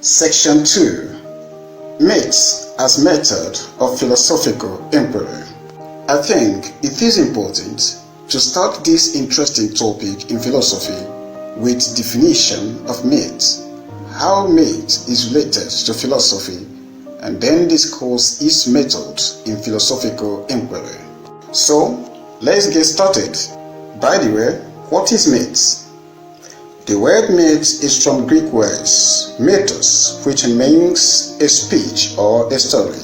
Section 2. Myths as Method of Philosophical Inquiry. I think it is important to start this interesting topic in philosophy with definition of myth, how myth is related to philosophy, and then discuss its method in philosophical inquiry. So, let's get started. By the way, what is myth? The word myth is from Greek words mythos, which means a speech or a story,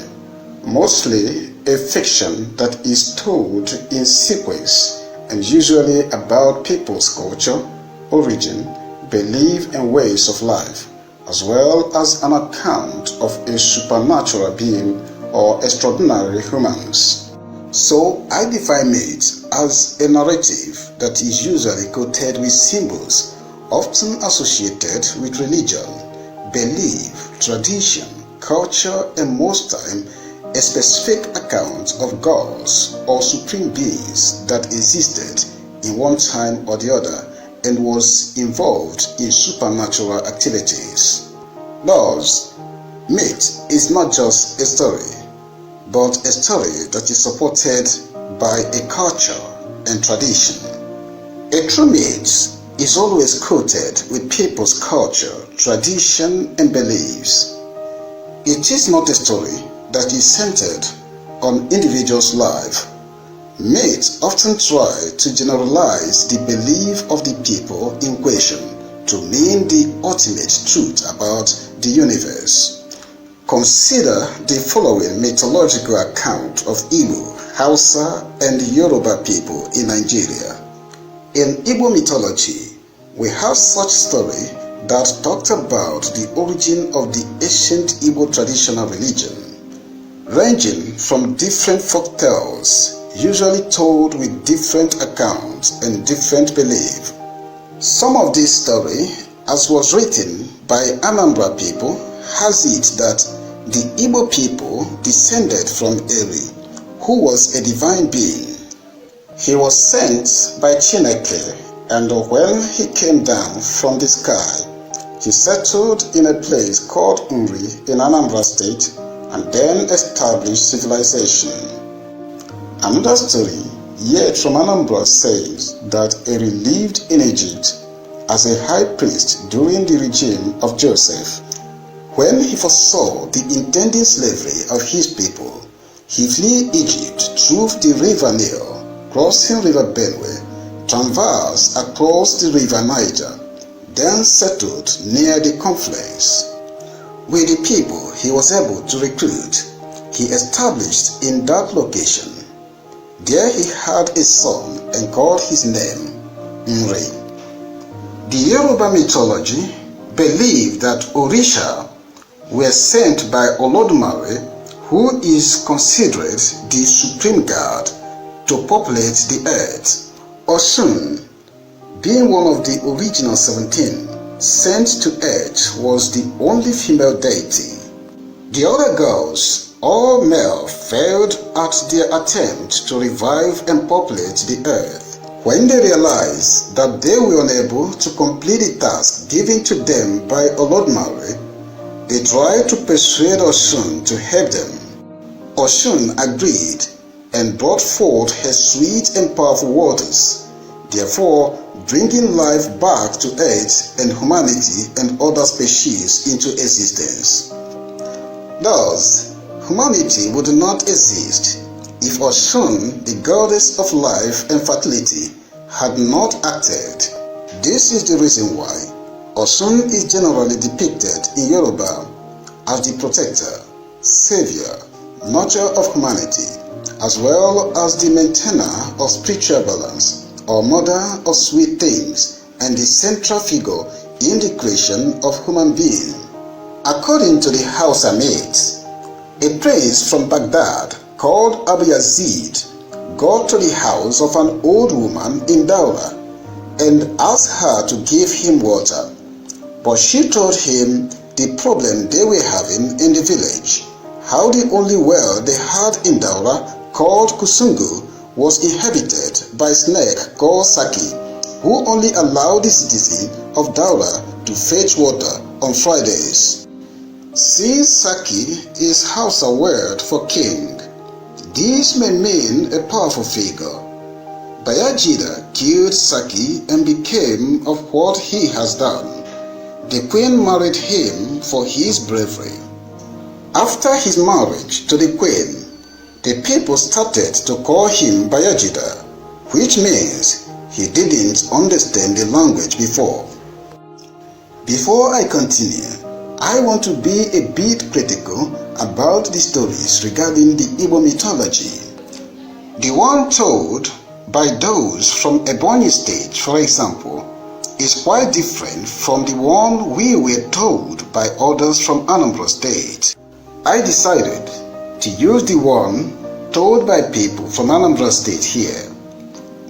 mostly a fiction that is told in sequence and usually about people's culture, origin, belief and ways of life, as well as an account of a supernatural being or extraordinary humans. So I define myth as a narrative that is usually quoted with symbols often associated with religion, belief, tradition, culture, and most time a specific account of gods or supreme beings that existed in one time or the other and was involved in supernatural activities. Thus, myth is not just a story, but a story that is supported by a culture and tradition. A true myth is always quoted with people's culture, tradition, and beliefs. It is not a story that is centered on individuals' life. Myths often try to generalize the belief of the people in question to mean the ultimate truth about the universe. Consider the following mythological account of Igbo, Hausa, and Yoruba people in Nigeria. In Igbo mythology, we have such story that talked about the origin of the ancient Igbo traditional religion, ranging from different folk tales, usually told with different accounts and different belief. Some of this story, as was written by Anambra people, has it that the Igbo people descended from Eri, who was a divine being. He was sent by Chineke, and when he came down from the sky, he settled in a place called Uri in Anambra State and then established civilization. Another story, yet from Anambra, says that Eri lived in Egypt as a high priest during the regime of Joseph. When he foresaw the intending slavery of his people, he fled Egypt through the river Nile, crossing river Benue, traversed across the river Niger, then settled near the confluence. With the people he was able to recruit, he established in that location. There he had a son and called his name Nri. The Yoruba mythology believed that Orisha were sent by Olodumare, who is considered the supreme god, to populate the earth. Osun, being one of the original 17 sent to earth, was the only female deity. The other gods, all male, failed at their attempt to revive and populate the earth. When they realized that they were unable to complete the task given to them by Olodumare, they tried to persuade Osun to help them. Osun agreed and brought forth her sweet and powerful waters, therefore bringing life back to earth and humanity and other species into existence. Thus, humanity would not exist if Osun, the goddess of life and fertility, had not acted. This is the reason why Osun is generally depicted in Yoruba as the protector, savior, nurturer of humanity, as well as the maintainer of spiritual balance, or mother of sweet things, and the central figure in the creation of human being. According to the Hausa myth, a prince from Baghdad called Abu Yazid got to the house of an old woman in Daura and asked her to give him water, but she told him the problem they were having in the village, how the only well they had in Daura, called Kusungu, was inhabited by a snake called Saki, who only allowed the citizen of Daura to fetch water on Fridays. Since Saki is Hausa word for king, this may mean a powerful figure. Bayajida killed Saki and became of what he has done. The queen married him for his bravery. After his marriage to the queen, the people started to call him Bayajida, which means he didn't understand the language before. Before I continue, I want to be a bit critical about the stories regarding the Igbo mythology. The one told by those from Ebonyi State, for example, is quite different from the one we were told by others from Anambra State. I decided to use the one told by people from Anambra State here,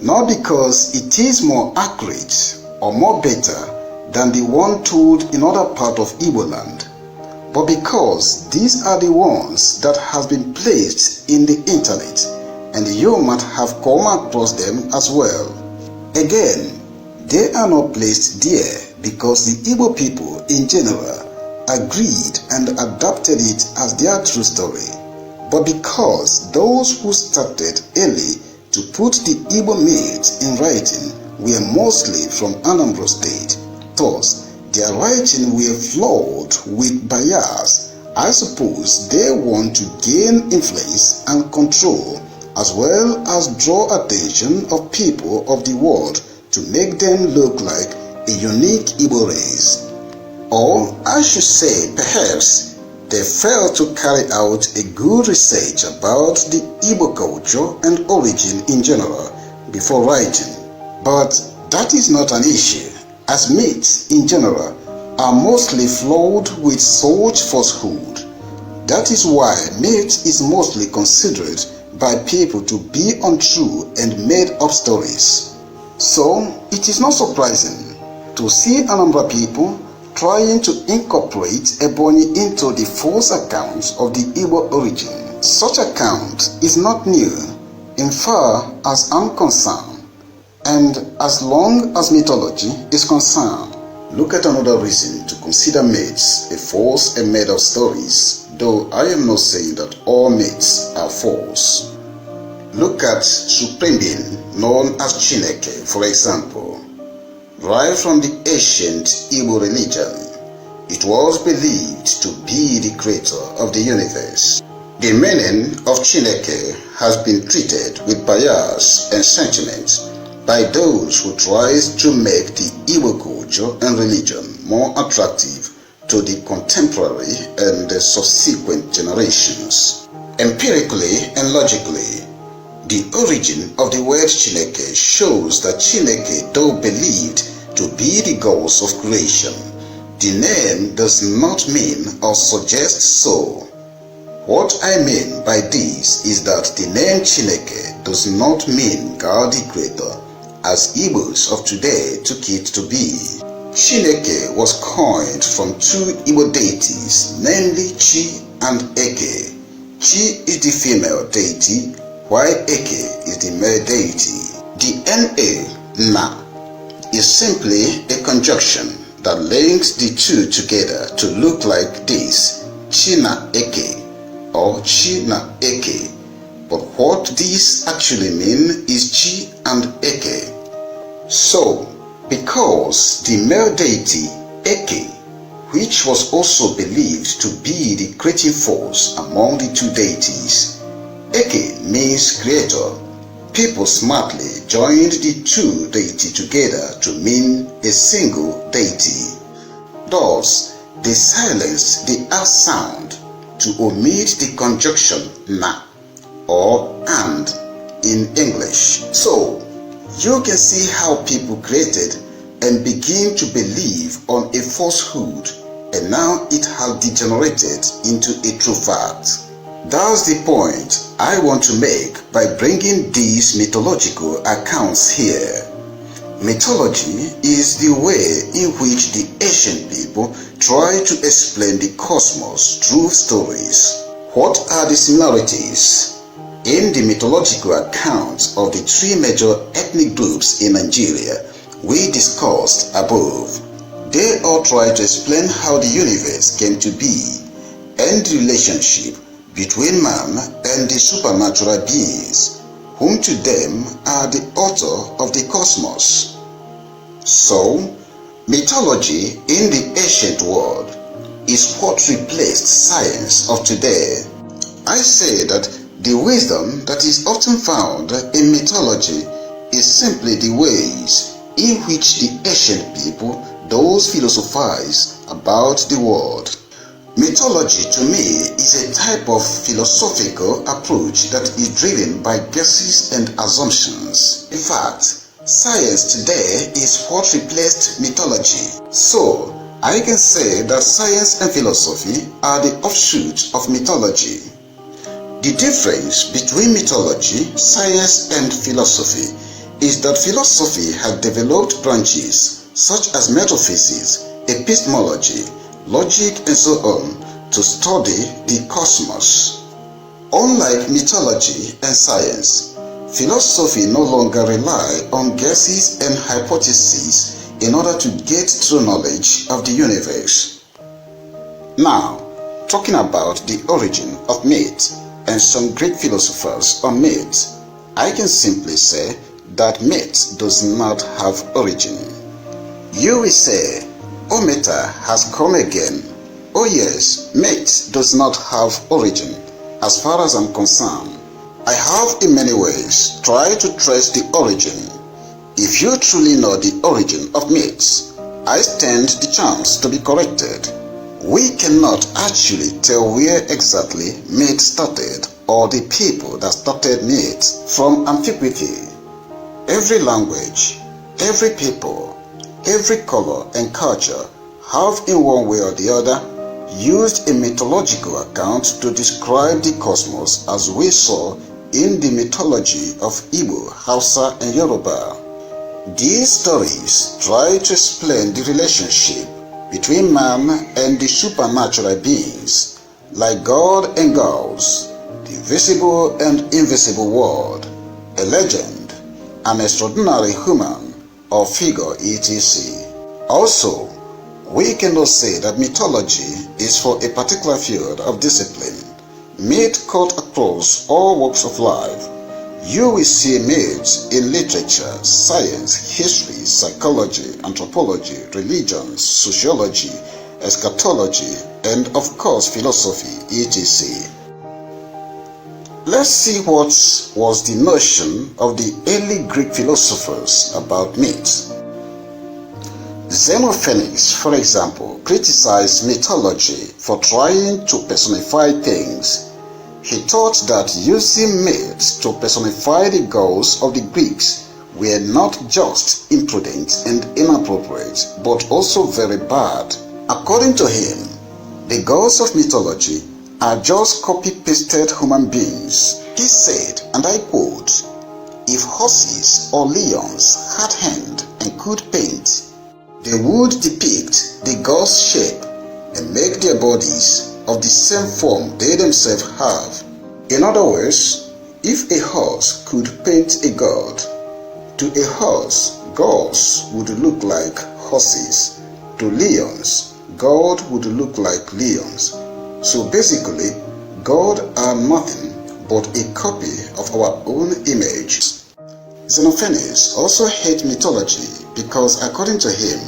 not because it is more accurate or more better than the one told in other part of Igbo land, but because these are the ones that have been placed in the internet and you might have come across them as well. Again, they are not placed there because the Igbo people in general agreed and adopted it as their true story, but because those who started early to put the Igbo myths in writing were mostly from Anambra State, thus their writing were flawed with bias. I suppose they want to gain influence and control, as well as draw attention of people of the world to make them look like a unique Igbo race. Or I should say, perhaps they failed to carry out a good research about the Igbo culture and origin in general before writing. But that is not an issue, as myths in general are mostly flawed with such falsehood. That is why myth is mostly considered by people to be untrue and made up stories. So it is not surprising to see Anambra people trying to incorporate Ebonyi into the false accounts of the Igbo origin. Such account is not new, in far as I'm concerned, and as long as mythology is concerned. Look at another reason to consider myths a false and made up stories, though I am not saying that all myths are false. Look at supreme being known as Chineke, for example. Derived from the ancient Igbo religion, it was believed to be the creator of the universe. The meaning of Chineke has been treated with bias and sentiment by those who try to make the Igbo culture and religion more attractive to the contemporary and the subsequent generations. Empirically and logically, the origin of the word Chineke shows that Chineke, though believed to be the cause of creation, the name does not mean or suggest so. What I mean by this is that the name Chineke does not mean God the Creator, as Igbos of today took it to be. Chineke was coined from two Igbo deities, namely Chi and Eke. Chi is the female deity, while Eke is the male deity. The Na is simply a conjunction that links the two together to look like this, China Eke or China Eke. But what this actually means is Chi and Eke. So, because the male deity Eke, which was also believed to be the creative force among the two deities, Eke means creator, people smartly joined the two deities together to mean a single deity. Thus, they silenced the R sound to omit the conjunction na or and in English. So, you can see how people created and begin to believe on a falsehood, and now it has degenerated into a true fact. That's the point I want to make by bringing these mythological accounts here. Mythology is the way in which the ancient people try to explain the cosmos through stories. What are the similarities? In the mythological accounts of the three major ethnic groups in Nigeria we discussed above, they all try to explain how the universe came to be and the relationship between man and the supernatural beings, whom to them are the author of the cosmos. So, mythology in the ancient world is what replaced science of today. I say that the wisdom that is often found in mythology is simply the ways in which the ancient people those philosophize about the world. Mythology to me is a type of philosophical approach that is driven by guesses and assumptions. In fact, science today is what replaced mythology. So, I can say that science and philosophy are the offshoot of mythology. The difference between mythology, science, and philosophy is that philosophy has developed branches such as metaphysics, epistemology, logic, and so on to study the cosmos. Unlike mythology and science, philosophy no longer relies on guesses and hypotheses in order to get true knowledge of the universe. Now, talking about the origin of myth and some Greek philosophers on myth, I can simply say that myth does not have origin. You will say, Ometa has come again. Oh yes, myth does not have origin. As far as I'm concerned, I have in many ways tried to trace the origin. If you truly know the origin of myths, I stand the chance to be corrected. We cannot actually tell where exactly myth started or the people that started myth from antiquity. Every language, every people, every color and culture have in one way or the other used a mythological account to describe the cosmos as we saw in the mythology of Igbo, Hausa, and Yoruba. These stories try to explain the relationship between man and the supernatural beings, like God and gods, the visible and invisible world, a legend, an extraordinary human or figure, etc. Also, we cannot say that mythology is for a particular field of discipline. Myth cut across all walks of life. You will see myths in literature, science, history, psychology, anthropology, religion, sociology, eschatology, and of course philosophy, etc. Let's see what was the notion of the early Greek philosophers about myths. Xenophanes, for example, criticized mythology for trying to personify things. He thought that using myths to personify the gods of the Greeks were not just imprudent and inappropriate, but also very bad. According to him, the gods of mythology are just copy-pasted human beings. He said, and I quote, "If horses or lions had hand and could paint, they would depict the gods' shape and make their bodies of the same form they themselves have." In other words, if a horse could paint a god, to a horse, gods would look like horses. To lions, God would look like lions. So basically, God are nothing but a copy of our own image. Xenophanes also hates mythology because, according to him,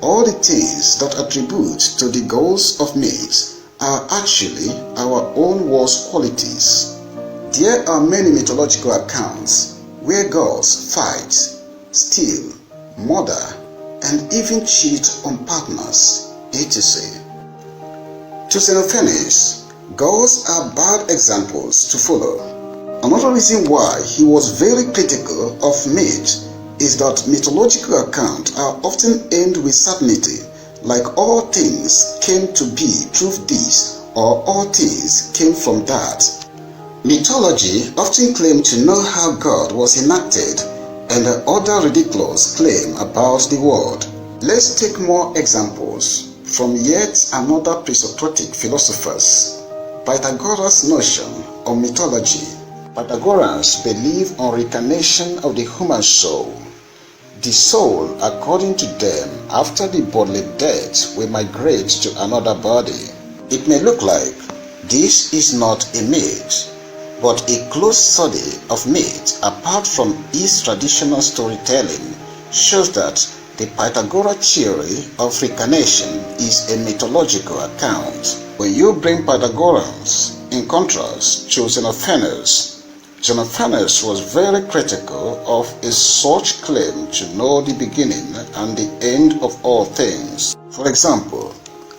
all the things that attribute to the gods of myths are actually our own worst qualities. There are many mythological accounts where gods fight, steal, murder, and even cheat on partners, etc. To Xenophanes, gods are bad examples to follow. Another reason why he was very critical of myth is that mythological accounts are often aimed with certainty, like all things came to be through this, or all things came from that. Mythology often claimed to know how God was enacted and other ridiculous claims about the world. Let's take more examples from yet another pre-Socratic philosophers. Pythagoras' notion of mythology. Pythagoreans believe on reincarnation of the human soul. The soul, according to them, after the bodily death, will migrate to another body. It may look like this is not a myth, but a close study of myth apart from its traditional storytelling shows that the Pythagorean theory of reincarnation is a mythological account. When you bring Pythagoreans in contrast to Xenophanes, Xenophanes was very critical of a such claim to know the beginning and the end of all things. For example,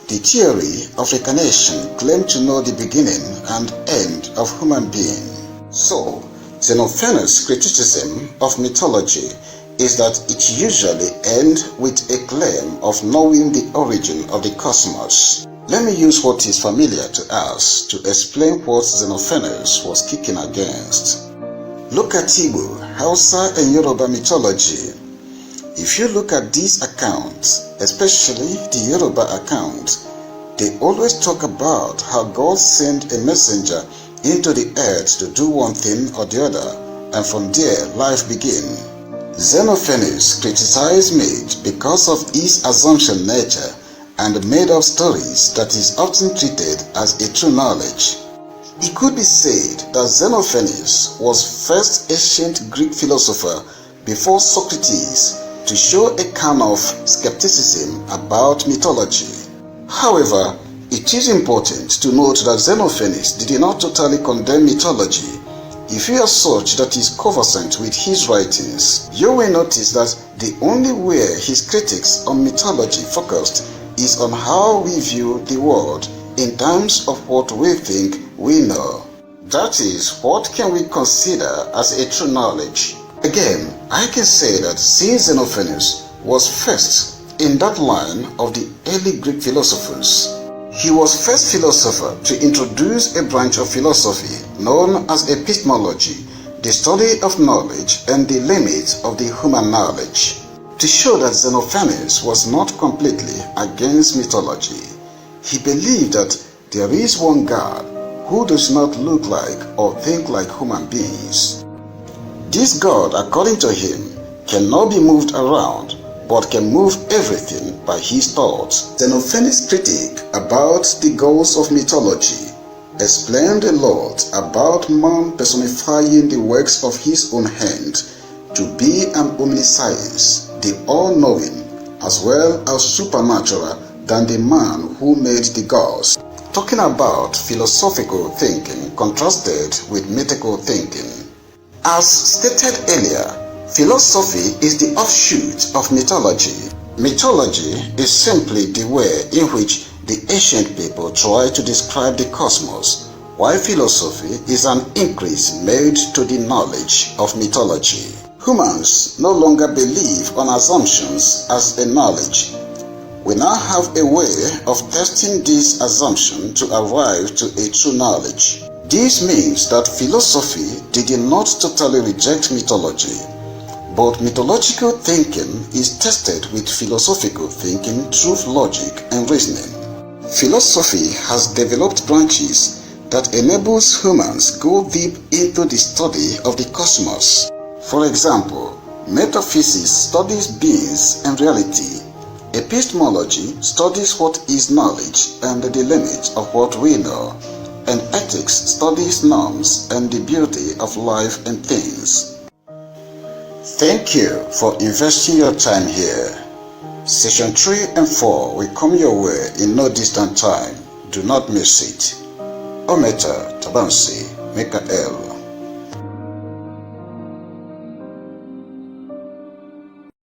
the theory of reincarnation claimed to know the beginning and end of human being. So, Xenophanes' criticism of mythology is that it usually ends with a claim of knowing the origin of the cosmos. Let me use what is familiar to us to explain what Xenophanes was kicking against. Look at Igbo, Hausa and Yoruba mythology. If you look at these accounts, especially the Yoruba account, they always talk about how God sent a messenger into the earth to do one thing or the other, and from there life began. Xenophanes criticized myth because of its assumption nature and made up stories that is often treated as a true knowledge. It could be said that Xenophanes was first ancient Greek philosopher before Socrates to show a kind of skepticism about mythology. However, it is important to note that Xenophanes did not totally condemn mythology. If you are such that is conversant with his writings, you will notice that the only way his critics on mythology focused is on how we view the world in terms of what we think we know. That is, what can we consider as a true knowledge? Again, I can say that since Xenophanes was first in that line of the early Greek philosophers, he was first philosopher to introduce a branch of philosophy known as epistemology, the study of knowledge and the limits of the human knowledge. To show that Xenophanes was not completely against mythology, he believed that there is one God who does not look like or think like human beings. This God, according to him, cannot be moved around, but can move everything by his thoughts. Xenophanes' critique about the gods of mythology explained a lot about man personifying the works of his own hand to be an omniscience, the all-knowing, as well as supernatural than the man who made the gods. Talking about philosophical thinking contrasted with mythical thinking. As stated earlier, philosophy is the offshoot of mythology. Mythology is simply the way in which the ancient people try to describe the cosmos, while philosophy is an increase made to the knowledge of mythology. Humans no longer believe on assumptions as a knowledge. We now have a way of testing this assumption to arrive to a true knowledge. This means that philosophy did not totally reject mythology, but mythological thinking is tested with philosophical thinking through logic and reasoning. Philosophy has developed branches that enables humans go deep into the study of the cosmos. For example, metaphysics studies beings and reality. Epistemology studies what is knowledge and the limits of what we know. And ethics studies norms and the beauty of life and things. Thank you for investing your time here. Session 3 and 4 will come your way in no distant time. Do not miss it. Ometa, Tabansi, Mikael.